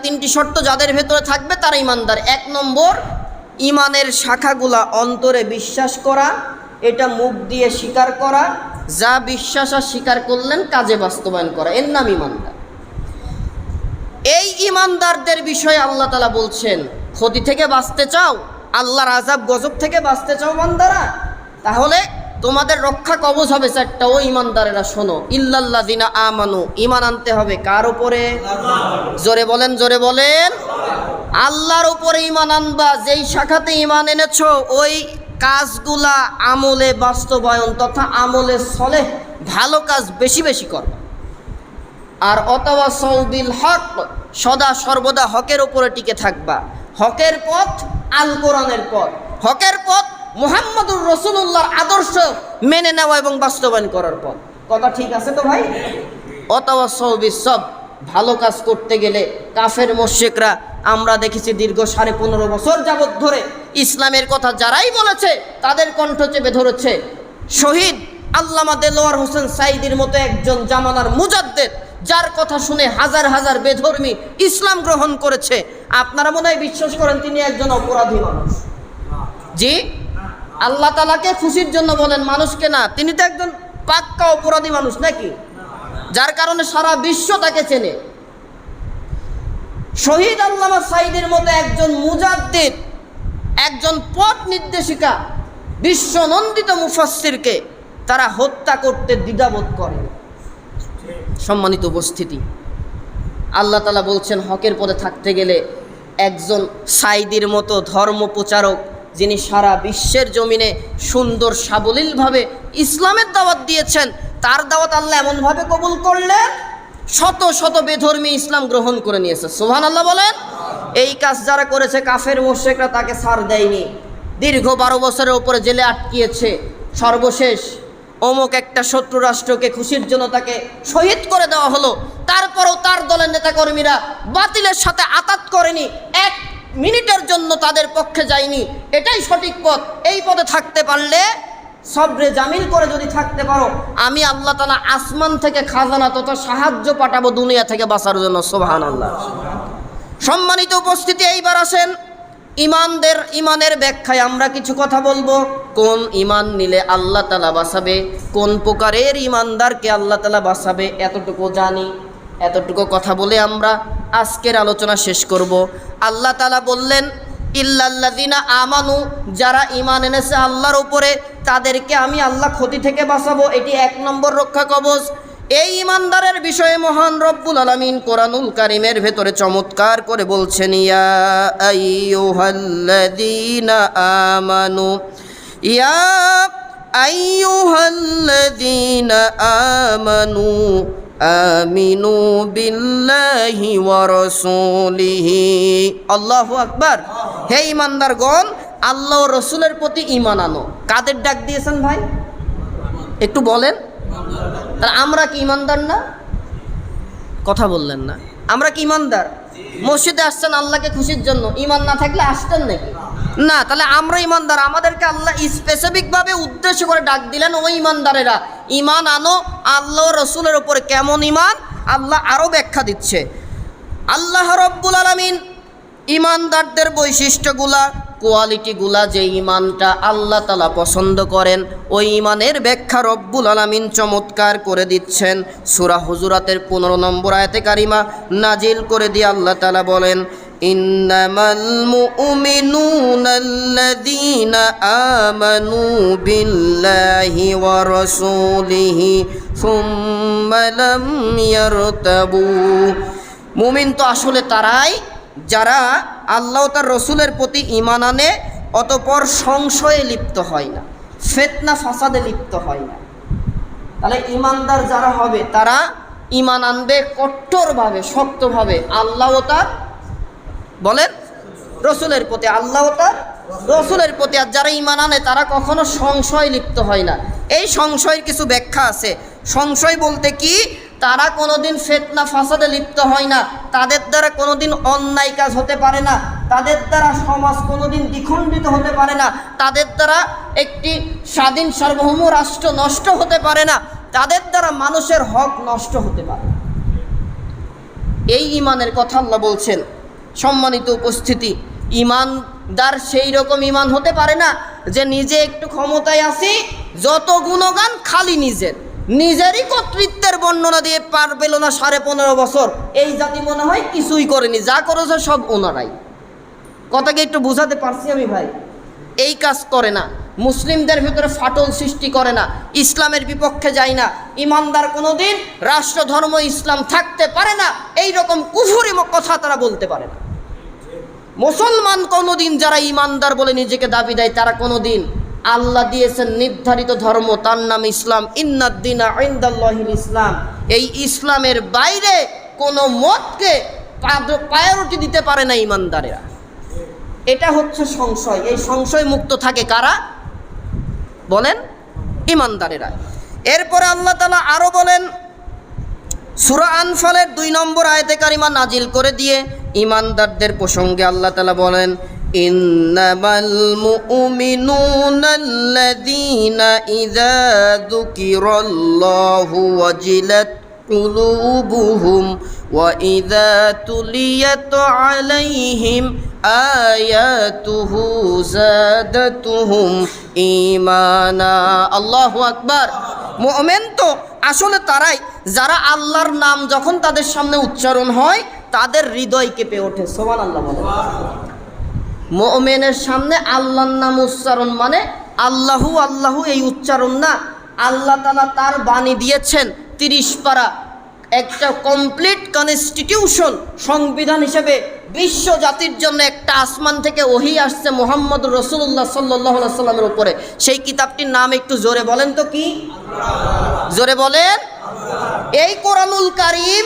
তিনটি শর্ত যাদের ভেতরে থাকবে তারা ঈমানদার। 1 নম্বর, ঈমানের শাখাগুলা অন্তরে বিশ্বাস করা, এটা মুখ দিয়ে স্বীকার করা, যা বিশ্বাস আর স্বীকার করলেন কাজে বাস্তবায়ন করা, এর নাম ঈমানদার। এই ঈমানদারদের বিষয়ে আল্লাহ তাআলা বলছেন, ক্ষতি থেকে বাঁচতে চাও, আল্লাহর আযাব গজব থেকে বাঁচতে চাও বান্দারা, তাহলে তোমাদের রক্ষা কবচ হবে 4টা। ও ঈমানদারেরা শোনো, ইল্লাল্লাযিনা আমানু, ঈমান আনতে হবে কার উপরে? জোরে বলেন, জোরে বলেন। আল্লাহর উপরে ঈমান আনবা। যেই শাখাতে ঈমান এনেছো, ওই কাজগুলা আমলে বাস্তবায়ন তথা আমলে সলেহ, ভালো কাজ বেশি বেশি করবা। আর অতাওয়াসাউ বিল হক, সদা সর্বদা হকের উপরে টিকে থাকবা। হকের পথ আল কোরআনের পথ, হকের পথ মুহাম্মদুর রাসূলুল্লাহর আদর্শ মেনে নেওয়া এবং বাস্তবায়ন করার পথ। কথা ঠিক আছে তো ভাই? অতাওয়াসাউ বিসব, ভালো কাজ করতে গেলে কাফের মুশরিকরা, আমরা দেখেছি দীর্ঘ 15.5 বছর যাবৎ ধরে ইসলামের কথা যারাই বলেছে তাদের কণ্ঠ চেপে ধরেছে। শহীদ আল্লামা দেলোয়ার হোসেন সাঈদীর মতো একজন জামানার মুজাদ্দেদ, যার কথা শুনে হাজার হাজার বেধর্মী ইসলাম গ্রহণ করেছে। আপনারা মনে হয় বিশ্বাস করেন তিনি একজন অপরাধী মানুষ? জি, আল্লাহ তাআলাকে খুশির জন্য বলেন, মানুষকে না। তিনি তো একজন পাক্কা অপরাধী মানুষ নাকি, যার কারণে সারা বিশ্ব তাকে চেনে। শহীদ আল্লামা সাঈদীর মতো একজন মুজাদ্দিদ, একজন পথ নির্দেশিকা, বিশ্বনন্দিত মুফাসসিরকে তারা হত্যা করতে দ্বিধাবোধ করে। সম্মানিত উপস্থিতি, আল্লাহ তাআলা বলছেন হকের পথে থাকতে গেলে একজন সাইদির মতো ধর্ম প্রচারক যিনি সারা বিশ্বের জমিনে সুন্দর সাবলীলভাবে ইসলামের দাওয়াত দিয়েছেন, তার দাওয়াত আল্লাহ এমনভাবে কবুল করলেন শত শত বেধর্মী ইসলাম গ্রহণ করে নিয়েছে। সুবহানাল্লাহ বলেন। এই কাজ যারা করেছে কাফের মুশরিকরা তাকে ছাড় দেয়নি, দীর্ঘ 12 বছরের উপরে জেলে আটকিয়েছে। সর্বশেষ অমুক একটা শত্রু রাষ্ট্রকে খুশির জন্য তাকে শহীদ করে দেওয়া হলো, তারপরেও তার দলের নেতাকর্মীরা বাতিলের সাথে আতাত করেনি, 1 মিনিটের জন্য তাদের পক্ষে যায়নি। এটাই সঠিক পথ। এই পথে থাকতে পারলে, সবরে জামিল করে যদি থাকতে পারো, আমি আল্লাহ তাআলা আসমান থেকে খাজানা তথা সাহায্য পাঠাবো দুনিয়া থেকে বাঁচার জন্য। সুবহানাল্লাহ। সম্মানিত উপস্থিতি, এইবার আসেন ইমানের ব্যাখ্যায় আমরা কিছু কথা বলবো। কোন ইমান নিলে আল্লাহ তাআলা বাঁচাবে, কোন প্রকারের ইমানদারকে আল্লাহ তাআলা বাঁচাবে, এতটুকু জানি। এতটুকু কথা বলে আমরা আজকের আলোচনা শেষ করব। আল্লাহ তাআলা বললেন ইল্লাল্লাযিনা আমানু, যারা ঈমান এনেছে আল্লাহর উপরে তাদেরকে আমি আল্লাহ ক্ষতি থেকে বাঁচাবো। এটি 1 নম্বর রক্ষা কবচ। এই ঈমানদারের বিষয়ে মহান রব্বুল আলামিন কোরআনুল কারীমের ভেতরে চমৎকার করে বলছেন, ইয়া আইয়ুহাল্লাযিনা আমানু, ইয়া আইয়ুহাল্লাযিনা আমানু আমিনু বিল্লাহি ওয়া রাসূলিহি। আল্লাহু আকবার। হে ঈমানদারগণ, আল্লাহ ও রাসূলের প্রতি ঈমান আনো। কাদের ডাক দিয়েছেন ভাই একটু বলেন? তাহলে আমরা কি ঈমানদার না? কথা বললেন না। আমরা কি ঈমানদার? মসজিদে আসছেন আল্লাহকে খুশির জন্য, ঈমান না থাকলে আসতেন নাকি? না। তাহলে আমরা ঈমানদার। আমাদেরকে আল্লাহ স্পেসিফিকভাবে উদ্দেশ্য করে ডাক দিলেন, ওই ঈমানদারেরা ঈমান আনো আল্লাহ রসুলের উপরে। কেমন ঈমান? আল্লাহ আরও ব্যাখ্যা দিচ্ছে। আল্লাহ রব্বুল আলামিন ঈমানদারদের বৈশিষ্ট্যগুলা, কোয়ালিটিগুলা, যে ঈমানটা আল্লাহ তাআলা পছন্দ করেন, ওই ঈমানের ব্যাখ্যা রব্বুল আলামিন চমৎকার করে দিচ্ছেন। সূরা হুজুরাতের 15 নম্বর আয়াতে কারিমা নাজিল করে দিয়ে আল্লাহ তাআলা বলেন, ইন্নামাল মুমিনুনা আল্লাযীনা আমানু বিল্লাহি ওয়া রাসূলিহি সুম্মা লাম ইয়ারতাবু। মুমিন তো আসলে তারাই যারা আল্লাহ তার রসুলের প্রতি ঈমান আনে, অতঃপর সংশয়ে লিপ্ত হয় না, ফিতনা ফাসাদে লিপ্ত হয় না। তাহলে ঈমানদার যারা হবে তারা ঈমান আনবে কঠোরভাবে, শক্তভাবে আল্লাহ ও তার বলেন রসুলের প্রতি, আল্লাহ ও তার রসুলের প্রতি। আর যারা ঈমান আনে তারা কখনো সংশয় লিপ্ত হয় না। এই সংশয়ের কিছু ব্যাখ্যা আছে। সংশয় বলতে কি? তারা কোনোদিন ফিতনা ফাসাদে লিপ্ত হয় না, তাদের দ্বারা কোনোদিন অন্যায় কাজ হতে পারে না, তাদের দ্বারা সমাজ কোনোদিন দ্বিখণ্ডিত হতে পারে না, তাদের দ্বারা একটি স্বাধীন সার্বভৌম রাষ্ট্র নষ্ট হতে পারে না, তাদের দ্বারা মানুষের হক নষ্ট হতে পারে। এই ঈমানের কথা আল্লাহ বলছেন। সম্মানিত উপস্থিতি, ঈমানদার সেই রকম ঈমান হতে পারে না যে নিজে একটু ক্ষমতায় আছি, যত গুণগান খালি নিজেরই কর্তৃত্বের বর্ণনা দিয়ে পার পেল না 15.5 বছর। এই জাতি মনে হয় কিছুই করেনি, যা করেছে সব ওনারাই। কথাকে একটু বুঝাতে পারছি আমি ভাই? এই কাজ করে না, মুসলিমদের ভিতরে ফাটল সৃষ্টি করে না, ইসলামের বিপক্ষে যায় না। ঈমানদার কোনোদিন রাষ্ট্র ধর্ম ইসলাম থাকতে পারে না, এই রকম কুফরি কথা তারা বলতে পারে না। মুসলমান কোনোদিন যারা ঈমানদার বলে নিজেকে দাবি দেয়, তারা কোনোদিন আল্লাহ দিয়েছেন নির্ধারিত ধর্ম, তার নাম ইসলাম, ইন্নাদ-দীনা ইনদাল্লাহিল ইসলাম, এই ইসলামের বাইরে কোনো মতকে প্রায়োরিটি দিতে পারে না ঈমানদারেরা। এটা হচ্ছে সংশয়। এই সংশয় মুক্ত থাকে কারা বলেন? ঈমানদারেরা। এরপরে আল্লাহ তাআলা আরো বলেন, সূরা আনফালের 2 নম্বর আয়াতে কারিমা নাজিল করে দিয়ে ঈমানদারদের প্রসঙ্গে আল্লাহ তাআলা বলেন, ইন্নামাল মুমিনুনা আল্লাযীনা ইযা যুকিরাল্লাহু ওয়াজিলাত কুলুবুহুম ওয়া ইযা তুলিয়াত আলাইহিম আয়াতুহু যাদাতুহুম ঈমানা। আল্লাহু আকবার। মুমিন তো আসলে তারাই যারা আল্লাহর নাম যখন তাদের সামনে উচ্চারণ হয় তাদের হৃদয় কেঁপে ওঠে। সুবহানাল্লাহ বলেন। মুমিনের সামনে আল্লাহর নাম উচ্চারণ মানে আল্লাহু আল্লাহু এই উচ্চারণ না। আল্লাহ তাআলা তার বাণী দিয়েছেন 30 পারা একটা কমপ্লিট কনস্টিটিউশন, সংবিধান হিসেবে বিশ্ব জাতির জন্য একটা আসমান থেকে ওহী আসছে মুহাম্মদ রাসূলুল্লাহ সাল্লাল্লাহু আলাইহি সাল্লামের উপরে। সেই কিতাবটির নাম একটু জোরে বলেন তো কি? জোরে বলেন। এই কোরআনুল কারীম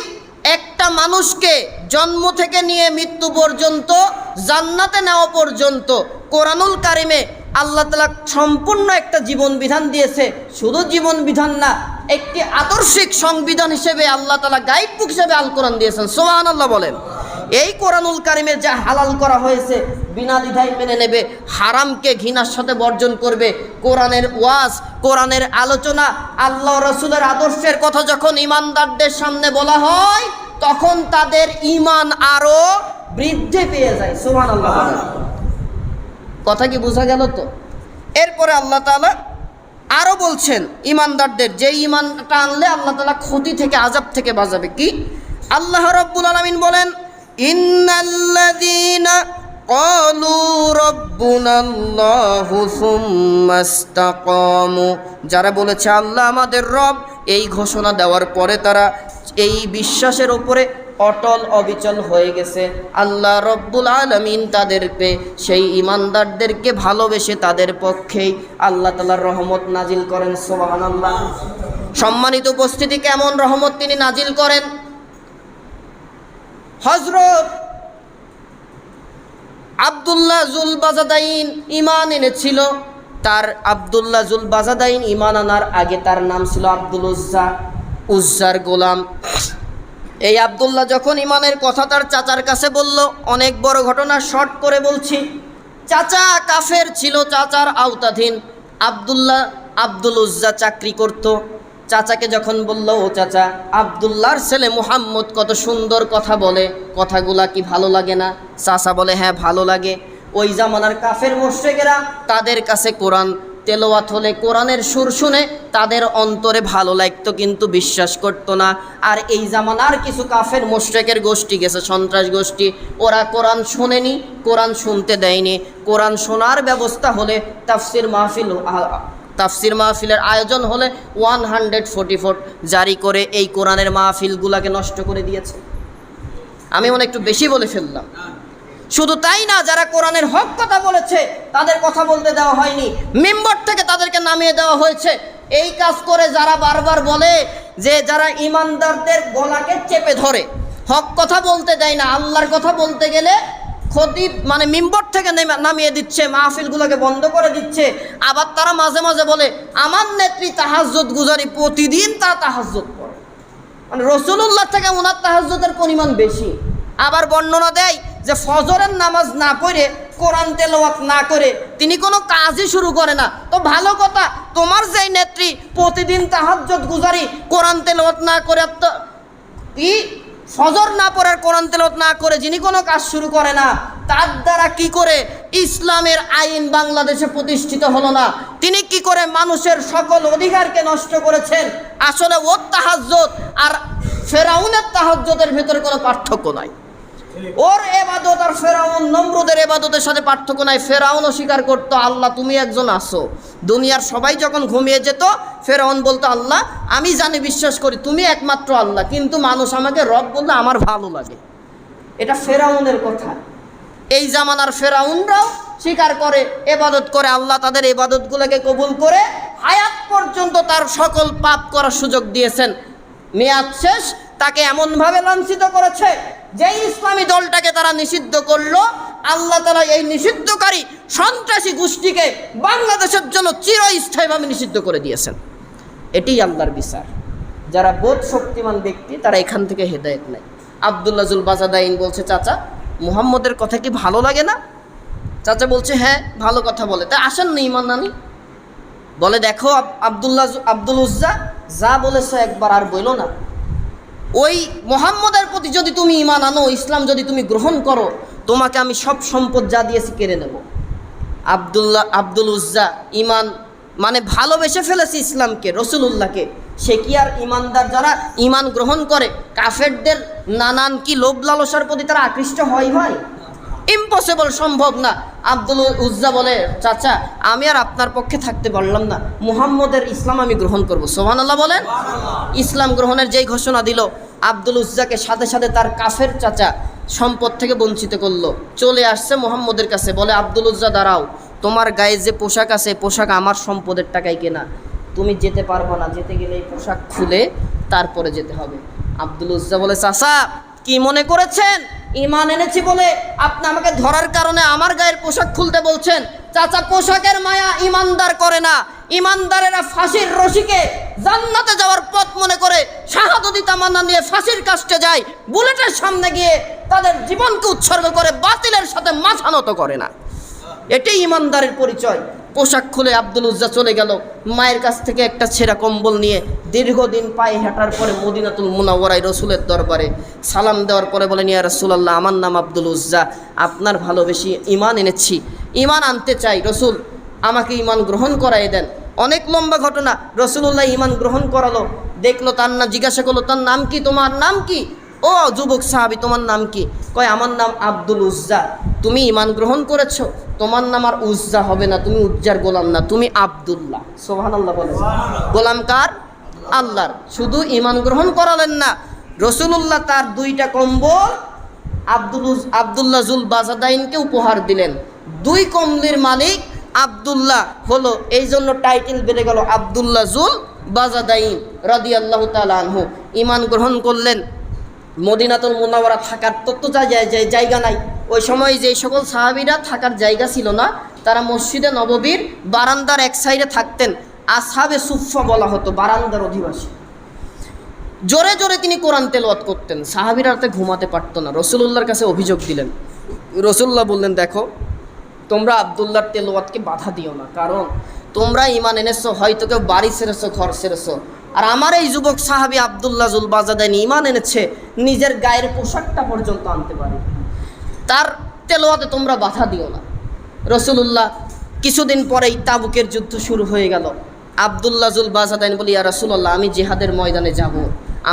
একটা মানুষকে জন্ম থেকে নিয়ে মৃত্যু পর্যন্ত, জান্নাতে নেওয়া পর্যন্ত কোরআনুল কারীমে আল্লাহ তাআলা সম্পূর্ণ একটা জীবন বিধান দিয়েছে। শুধু জীবন বিধান না, একটি আদর্শিক সংবিধান হিসেবে আল্লাহ তাআলা গাইড বুক হিসেবে আল কোরআন দিয়েছেন। সুবহানাল্লাহ বলেন। এই কোরআনুল কারীমে যা হালাল করা হয়েছে বিনা দ্বিধায় মেনে নেবে, হারামকে ঘৃণার সাথে বর্জন করবে। কোরআনের ওয়াজ, কোরআনের আলোচনা, আল্লাহ রাসূলের আদর্শের কথা যখন ঈমানদারদের সামনে বলা হয় তখন তাদের ঈমান আরো বৃদ্ধি পেয়ে যায়। সুবহানাল্লাহ। কথা কি বোঝা গেল তো? এরপরে আল্লাহ তাআলা আরো বলছেন ঈমানদারদের, যে ঈমানটা আনলে আল্লাহ তাআলা ক্ষতি থেকে, আযাব থেকে বাঁচাবে। কি? আল্লাহ রাব্বুল আলামিন বলেন, ইন্নাল্লাযীনা ক্বালু রাব্বুনাল্লাহু সুম্মা ইসতাকামু, যারা বলেছে আল্লাহ আমাদের রব, এই ঘোষণা দেওয়ার পরে তারা এই বিশ্বাসের উপরে অটল অবিচল হয়ে গেছে। আল্লাহ রব্বুল আলামিন তাদেরকে, সেই ঈমানদারদেরকে ভালোবেসে তাদের পক্ষেই আল্লাহ তাআলার রহমত নাজিল করেন। সুবহানাল্লাহ। সম্মানিত উপস্থিতি, কেমন রহমত তিনি নাজিল করেন? হযরত আব্দুল্লাহ জুলবাজাদাইন ঈমান এনেছিল। তার আব্দুল্লাহ জুলবাজাদাইন ঈমান আনার আগে তার নাম ছিল আব্দুল উজ্জা, উজ্জার গোলাম। এই আব্দুল্লাহ যখন ঈমানের কথা তার চাচার কাছে বলল, অনেক বড় ঘটনা, শর্ট করে বলছি। চাচা কাফের ছিল, চাচার আওতাধীন। আব্দুল উজ্জা চাকরি করত। চাচাকে যখন বলল, ও চাচা, আব্দুল্লাহর ছেলে মুহাম্মদ কত সুন্দর কথা বলে, কথাগুলা কি ভালো লাগে না? চাচা বলে, হ্যাঁ ভালো লাগে। ওই জামানার কাফের মুশরিকেরা, তাদের কাছে কোরআন তেলাওয়াত হলে, কোরআনের সুর শুনে তাদের অন্তরে ভালো লাগতো, কিন্তু বিশ্বাস করতো না। আর এই জামানার কিছু কাফের মুশরিকের গোষ্ঠী গেছে, সন্ত্রাস গোষ্ঠী, ওরা কোরআন শোনেনি, কোরআন শুনতে দেয়নি। কোরআন শোনার ব্যবস্থা হলে, তাফসির মাহফিলের আয়োজন হলে 144 জারি করে এই কোরআনের মাহফিলগুলাকে নষ্ট করে দিয়েছে। আমি মনে একটু বেশি বলে ফেললাম। শুধু তাই না, যারা কোরআনের হক কথা বলেছে তাদের কথা বলতে দেওয়া হয়নি, মিম্বর থেকে তাদেরকে নামিয়ে দেওয়া হয়েছে। এই কাজ করে যারা বারবার বলে যে যারা ঈমানদারদের গলাকে চেপে ধরে, হক কথা বলতে দেয় না, আল্লাহর কথা বলতে গেলে খতিব মানে মিম্বর থেকে নামিয়ে দিচ্ছে, মাহফিলগুলোকে বন্ধ করে দিচ্ছে। আবার তারা মাঝে মাঝে বলে আমার নেত্রী তাহাজ্জুদ গুজারি, প্রতিদিন তারা তাহাজ্জুদ পড়ে, মানে রাসূলুল্লাহ থেকে ওনার তাহাজ্জুদের পরিমাণ বেশি। আবার বর্ণনা দেয় যে ফজরের নামাজ না পড়ে, কোরআন তেলাওয়াত না করে তিনি কোনো কাজই শুরু করে না। তো ভালো কথা, তোমার যেই নেত্রী প্রতিদিন তাহাজ্জুদ গুজারি, কোরআন তেলাওয়াত না করে, ফজর না পড়ার, কোরআন তেলাওয়াত না করে যিনি কোনো কাজ শুরু করে না, তার দ্বারা কি করে ইসলামের আইন বাংলাদেশে প্রতিষ্ঠিত হলো না? তিনি কি করে মানুষের সকল অধিকারকে নষ্ট করেছেন? আসলে ওর তাহাজ্জুদ আর ফেরাউনের তাহাজ্জুদের ভেতরে কোনো পার্থক্য নাই। ওর এবাদত আর ফেরাউন নমরুদের এবাদতের সাথে পার্থক্য নাই। ফেরাউনও স্বীকার করতো আল্লাহ তুমি একজন আসো। দুনিয়ার সবাই যখন ঘুমিয়ে যেত, ফেরাউন বলতো আল্লাহ আমি জানি, বিশ্বাস করি তুমি একমাত্র আল্লাহ, কিন্তু মানুষ আমাকে রব বললে আমার ভালো লাগে। এটা ফেরাউনের কথা। এই জামানার ফেরাউনরাও স্বীকার করে, এবাদত করে, আল্লাহ তাদের এবাদতগুলোকে কবুল করে হায়াত পর্যন্ত তার সকল পাপ করার সুযোগ দিয়েছেন। মেয়াদ শেষ, তাকে এমনভাবে লাঞ্ছিত করেছে যে ইসলামী দলটাকে তারা নিষিদ্ধ করলো। আল্লাহ তাআলা এই নিষিদ্ধকারী সন্ত্রাসী গোষ্ঠীকে বাংলাদেশের জন্য চিরস্থায়ীভাবে নিষিদ্ধ করে দিয়েছেন। এটাই আল্লাহর বিচার। যারা বোধ শক্তিমান ব্যক্তি তারা এখান থেকে হেদায়েত নেয়। আব্দুল্লাহ জুলবাজাদাইন বলছে, চাচা মুহাম্মদের কথা কি ভালো লাগে না? চাচা বলছে, হ্যাঁ ভালো কথা বলে। তা আসেন না ঈমান আনি। বলে, দেখো আব্দুল উজ্জা যা বলেছে একবার আর বইলো না। ওই মুহাম্মদের প্রতি যদি তুমি ঈমান আনো, ইসলাম যদি তুমি গ্রহণ করো, তোমাকে আমি সব সম্পদ যা দিয়েছি কেড়ে নেব। আব্দুল উজ্জা ঈমান মানে ভালোবেসে ফেলেছে ইসলামকে, রাসূলুল্লাহকে। সে কি আর ঈমানদার যারা ঈমান গ্রহণ করে কাফেরদের নানান কি লোভ লালসার প্রতি তারা আকৃষ্ট হয়? ইম্পসিবল, সম্ভব না। আব্দুল উজ্জা বলে, চাচা আমি আর আপনার পক্ষে থাকতে পারলাম না, মুহাম্মদের ইসলাম আমি গ্রহণ করব। সুবহানাল্লাহ বলেন। ইসলাম গ্রহণের যেই ঘোষণা দিল, আব্দুল উজ্জাকে সাথে সাথে তার কাফের চাচা সম্পদ থেকে বঞ্চিত করলো। চলে আসছে মুহাম্মদের কাছে, বলে আব্দুল উজ্জা দাঁড়াও, তোমার গায়ে যে পোশাক আছে পোশাক আমার সম্পদের টাকায় কেনা, তুমি যেতে পারবো না, যেতে গেলে এই পোশাক খুলে তারপরে যেতে হবে। আব্দুল উজ্জা বলে চাচা কি মনে করেছেন ঈমান এনেছি বলে আপনি আমাকে ধরার কারণে আমার গায়ের পোশাক খুলতে বলছেন? চাচা পোশাকের মায়া ঈমানদার করে না, ঈমানদারেরা ফাঁসির রশিকে জান্নাতে যাওয়ার পথ মনে করে শাহাদতি তামান্না নিয়ে ফাঁসির কাস্টে যায়, বুলেটের সামনে গিয়ে তাদের জীবনকে উৎসর্গ করে বাতিলের সাথে মাথা নত করে না। এটাই ঈমানদারের পরিচয়। পোশাক খুলে আব্দুল উজ্জা চলে গেল মায়ের কাছ থেকে একটা ছেঁড়া কম্বল নিয়ে। দীর্ঘদিন পায়ে হাঁটার পরে মদিনাতুল মুনাওয়ারায় রসুলের দরবারে সালাম দেওয়ার পরে বলেন, ইয়া রাসূলুল্লাহ, আমার নাম আব্দুল উজ্জা, আপনার ভালোবেসে ঈমান এনেছি, ঈমান আনতে চাই, রসুল আমাকে ঈমান গ্রহণ করাই দেন। অনেক লম্বা ঘটনা। রসুলুল্লাহ ঈমান গ্রহণ করালো, দেখলো তার নাম, জিজ্ঞাসা করলো তার নাম কি, তোমার নাম কি? ও যুবক সাহাবী, তোমার নাম কি? কয় আমার নাম আব্দুল উজ্জা। তুমি ঈমান গ্রহণ করেছো, তোমার নাম আর উজ্জা হবে না, তুমি উজ্জার গোলাম না, তুমি আব্দুল্লাহ। সুবহানাল্লাহ বলে। গোলাম কার? আল্লাহর। শুধু ঈমান গ্রহণ করালেন না, রসুলুল্লাহ তার দুইটা কম্বল আব্দুল্লাহ জুল বাজাদাইনকে উপহার দিলেন। দুই কম্বলের মালিক আব্দুল্লাহ হলো, এই জন্য টাইটেল বেড়ে গেল আব্দুল্লাহ জুল বাজাদাইন রাদিয়াল্লাহু তাআলা আনহু। ঈমান গ্রহণ করলেন। মদিনাতুল মুনাওয়ারা থাকার তত জায়গা নাই। ওই সময় যে সকল সাহাবীরা থাকার জায়গা ছিল না, তারা মসজিদে নববীর বারান্দার এক সাইডে থাকতেন। আসহাবে সুফফা বলা হতো, বারান্দার অধিবাসী। জোরে জোরে তিনি কোরআন তেলাওয়াত করতেন, সাহাবীরা রাতে ঘুমাতে পারতো না। রসুলুল্লাহর কাছে অভিযোগ দিলেন। রসুল্লাহ বললেন, দেখো তোমরা আব্দুল্লাহর তেলাওয়াতকে বাধা দিও না, কারণ তোমরা ঈমান এনেছো, হয়তো কেউ বাড়ি ছেড়েছো, ঘর ছেড়েছো, আর আমার এই যুবক সাহাবী আব্দুল্লাহ জুল বাজাদাইন ঈমান এনেছে, নিজের গায়ের পোশাকটা পর্যন্ত আনতে পারে, তার তেলাওয়াতে তোমরা বাধা দিও না। রসুলুল্লাহ কিছুদিন পরেই তাবুকের যুদ্ধ শুরু হয়ে গেল। আব্দুল্লাহ জুল বাজাদাইন বলি, ইয়া রাসূলুল্লাহ, আমি জিহাদের ময়দানে যাব,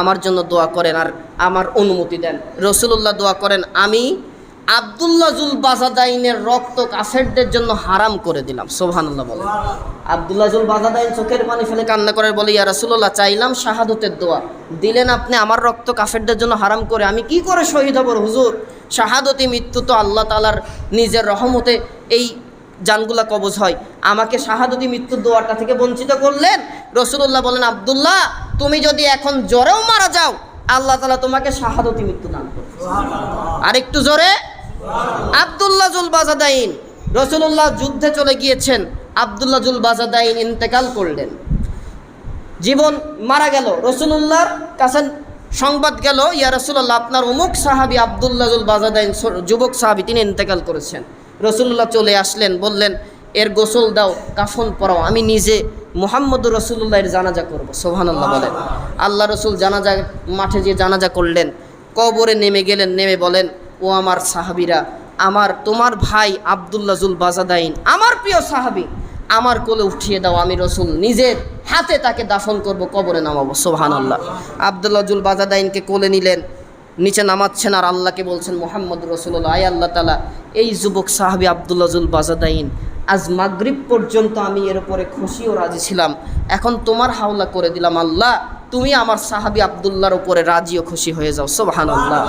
আমার জন্য দোয়া করেন আর আমার অনুমতি দেন। রসুলুল্লাহ দোয়া করেন, আমি আব্দুল্লাহ জুল বাজাদাইনের রক্ত কাফেরদের জন্য হারাম করে দিলাম। সুবহানাল্লাহ বলে। আব্দুল্লাহ জুল বাজাদাইন চোখের পানি ফেলে কান্না করে বলে, ইয়া রাসূলুল্লাহ, চাইলাম শাহাদতের দোয়া, দিলেন আপনি আমার রক্ত কাফেরদের জন্য হারাম করে, আমি কি করে শহীদ হব হুজুর? শাহাদতি মৃত্যু তো আল্লাহ তাআলার নিজের রহমতে এই জানগুলা কবজ হয়, আমাকে শাহাদতি মৃত্যুর দোয়াটা থেকে বঞ্চিত করলেন। রসুলুল্লাহ বলেন, আব্দুল্লাহ, তুমি যদি এখন জ্বরেও মারা যাও, আল্লাহ তাআলা তোমাকে শাহাদতি মৃত্যু দান করবে। আর একটু জোরে। আব্দুল্লাহ জুল বাজাদাইন, রসুলুল্লাহ যুদ্ধে চলে গিয়েছেন, আব্দুল্লাহ জুল বাজাদাইন ইন্তেকাল করলেন, জীবন মারা গেল। রসুলুল্লাহর কাছে সংবাদ গেল, ইয়া রাসূলুল্লাহ, আপনার অমুক সাহাবী আব্দুল্লাহ জুল বাজাদাইন, যুবক সাহাবী, তিনি ইন্তেকাল করেছেন। রসুলুল্লাহ চলে আসলেন, বললেন, এর গোসল দাও, কাফন পরাও, আমি নিজে মুহাম্মদুর রাসূলুল্লাহর জানাজা করব। সুবহানাল্লাহ বলেন। আল্লাহ রসুল জানাজা মাঠে যে জানাজা করলেন, কবরে নেমে গেলেন, নেমে বলেন, ও আমার সাহাবীরা, তোমার ভাই আব্দুল্লাহ জুল বাজাদাইন আমার প্রিয় সাহাবী, আমার কোলে উঠিয়ে দাও, আমি রসুল নিজের হাতে তাকে দাফন করব, কবরে নামাবো। সুবহানাল্লাহ। আব্দুল্লাহ জুল বাজাদাইনকে কোলে নিলেন, নিচে নামাচ্ছেন আর আল্লাহকে বলছেন, মুহাম্মদ রাসূলুল্লাহ, আয় আল্লাহ তাআলা, এই যুবক সাহাবী আব্দুল্লাহ জুল বাজাদাইন আজ মাগরিব পর্যন্ত আমি এর উপরে খুশি ও রাজি ছিলাম, এখন তোমার হাওলা করে দিলাম, আল্লাহ তুমি আমার সাহাবী আব্দুল্লাহর উপরে রাজি ও খুশি হয়ে যাও। সুবহানাল্লাহ।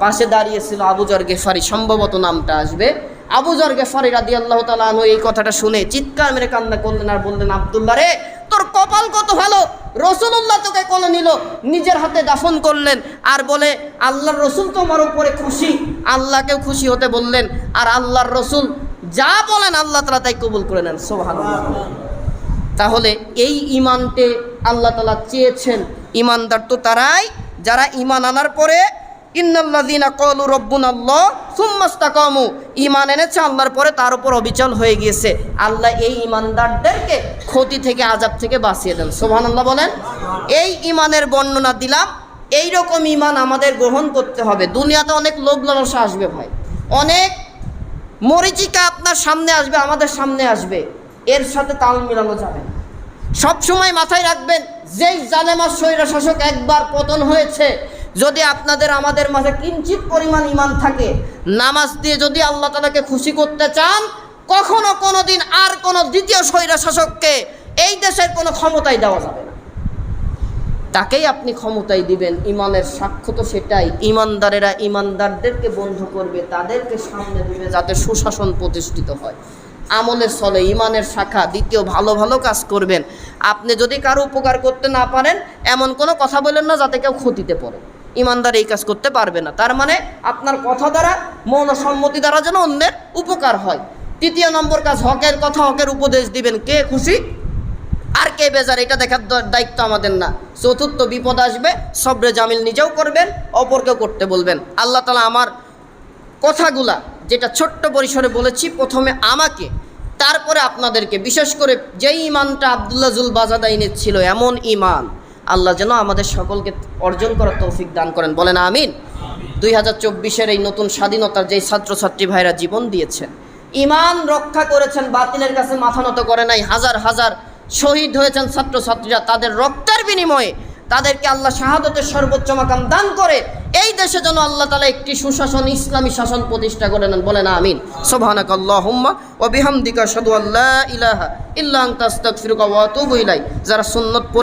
পাশে দাঁড়িয়েছিল আবু যর গেফারি, সম্ভবত নামটা আসবে। আবু যর গেফারি রাদিয়াল্লাহু তাআলা আনহু এই কথাটা শুনে চিৎকার মেরে কান্না করলেন আর বললেন, আব্দুল্লাহ রে, তোর কপাল কত ভালো, রসুলুল্লাহ তোকে কোলে নিল, নিজের হাতে দাফন করলেন, আর বলে আল্লাহর রসুল তোমার উপরে খুশি, আল্লাহকেও খুশি হতে বললেন, আর আল্লাহর রসুল যা বলেন আল্লাহ তাআলা তাই কবুল করে নেন। সুবহানাল্লাহ। তাহলে এই ঈমানতে আল্লাহ তাআলা চেয়েছেন, ঈমানদার তো তারাই যারা ঈমান আনার পরে ইন্নাল্লাযীনা ক্বালু রাব্বুনাল্লাহ সুম্মা ইসতাকামু, ঈমান এনেছে আল্লাহর পরে তার উপর অবিচল হয়ে গিয়েছে, আল্লাহ এই ঈমানদারদেরকে ক্ষতি থেকে, আযাব থেকে বাঁচিয়ে দেন। সুবহানাল্লাহ বলেন। এই ঈমানের বর্ণনা দিলাম। এই রকম ঈমান আমাদের গ্রহণ করতে হবে। দুনিয়াতে অনেক লোভ লালসা আসবে ভাই, অনেক মরিচিকা আপনার সামনে আসবে, আমাদের সামনে আসবে, এর সাথে তাল মিলানো যাবে না। সবসময় মাথায় রাখবেন, যেই জালেম আর স্বৈর শাসক একবার পতন হয়েছে, যদি আপনাদের আমাদের মাঝে কিঞ্চিত পরিমাণ ঈমান থাকে, নামাজ দিয়ে যদি আল্লাহ তাআলাকে খুশি করতে চান, কখনো কোনো দিন আর কোনো দ্বিতীয় স্বৈর শাসককে এই দেশের কোনো ক্ষমতায় দেওয়া যাবে না। তাকেই আপনি ক্ষমতায় দিবেন। ইমানের সাক্ষ্য তো সেটাই, ইমানদারেরা ইমানদারদেরকে বন্ধ করবে, তাদেরকে সামনে দিবে যাতে সুশাসন প্রতিষ্ঠিত হয়। আমলের চলে ইমানের শাখা। দ্বিতীয়, ভালো ভালো কাজ করবেন। আপনি যদি কারো উপকার করতে না পারেন এমন কোনো কথা বলেন না যাতে কেউ ক্ষতিতে পড়ে। ইমানদার এই কাজ করতে পারবে না, তার মানে আপনার কথা দ্বারা, মৌন সম্মতি দ্বারা যেন অন্যের উপকার হয়। তৃতীয় নম্বর কাজ, হকের কথা, হকের উপদেশ দিবেন। কে খুশি আর কে বেজার এটা দেখার দায়িত্ব আমাদের না। চতুর্থ, বিপদ আসবে সবরে জামিল নিজেও করবেন, অপরকেও করতে বলবেন। আল্লাহ তাআলা আমার কথাগুলা যেটা ছোট্ট পরিসরে বলেছি, প্রথমে আমাকে, তারপরে আপনাদেরকে, বিশেষ করে যেই ইমানটা আব্দুল্লাহ জুল বাজাদাইনের ছিল, এমন ইমান আল্লাহ যেন আমাদের সকলকে অর্জন করার তৌফিক দান করেন। বলেন আমিন। 2024-এর এই নতুন স্বাধীনতার যেই ছাত্রছাত্রী ভাইরা জীবন দিয়েছেন, ইমান রক্ষা করেছেন, বাতিলের কাছে মাথা নত করে নাই, হাজার হাজার শহীদ হয়েছেন ছাত্রছাত্রীরা, তাদের রক্তের বিনিময়ে তাদেরকে আল্লাহ শাহাদতের সর্বোচ্চ মাকাম দান করে এই দেশে যেন আল্লাহ তাআলা একটি সুশাসন, ইসলামী শাসন প্রতিষ্ঠা করে নেন। বলেন আমিন। সুবহানাকাল্লাহুম্মা ওয়া বিহামদিকা আশহাদু আল্লা ইলাহা ইল্লা আনতা আস্তাগফিরুকা ওয়া আতুবু ইলাইক। যারা সুন্নত